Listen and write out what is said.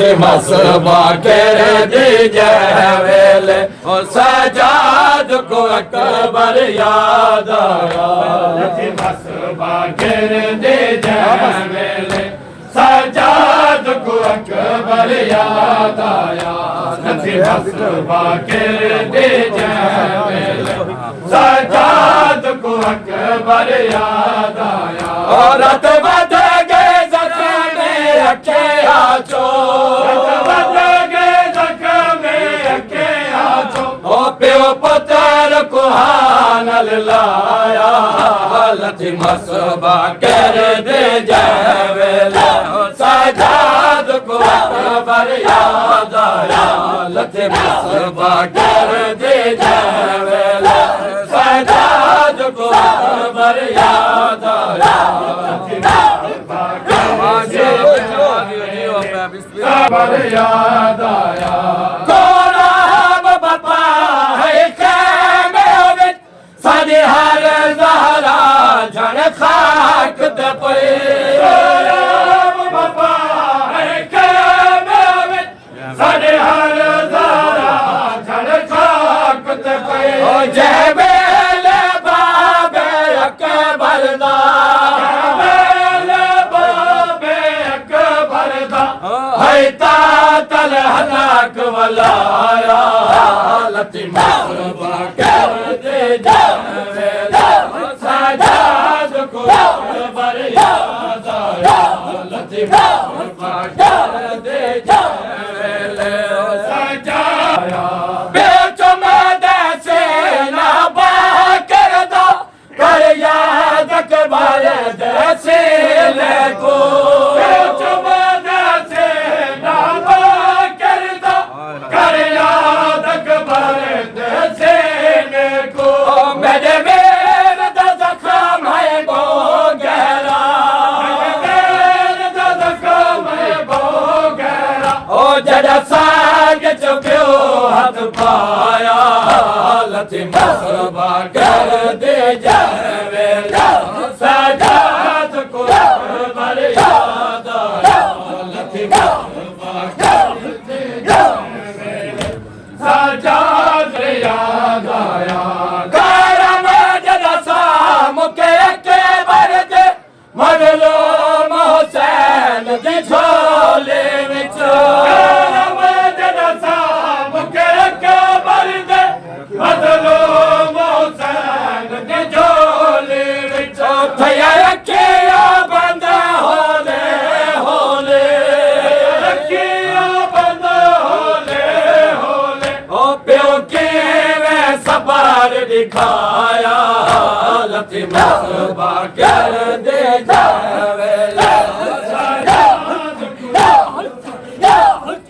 लथे मसबा कर दे जवेले ओ सजाद को अकबर याद आया लथे मसबा कर दे जवेले सजाद को अकबर याद आया लथे मसबा कर दे जवेले सजाद को अकबर याद आया और रात बद गए ज़ख्म में रखे आचो रात बद गए ज़ख्म में रखे आचो ओ प्यो पुत्र को हानल लाया लथी मसबा कर दे जवेले सजाद को अकबर याद आया लथी मसबा कर दे जवेले सजाद को अकबर याद आया अकबर याद आया कोराब बापा है कैमे सादी हर ज़हरा जन खाक दपे कोराब बापा है कैमे सादी हर ज़हरा जन खाक दपे ओ जबेले बाबे अकबर दा तल हलाक वलाया लती मसबा कर दे जवेले सजाद को अकबर याद आया लती मसबा कर दे जवेले सजाया बेचो मदे से ना बा कर दो कर याद अकबर जैसे ले को बेचो पाया लथी मसबा कर दे जवेले सजाद को अकबर याद आया लथी मसबा कर दे जवेले सजाद याद आया करम जलसा मुके के बरदे मजलूम हुसैन दी झोले विच दिखाया लथी मसबा कर दे जवेले सजाद को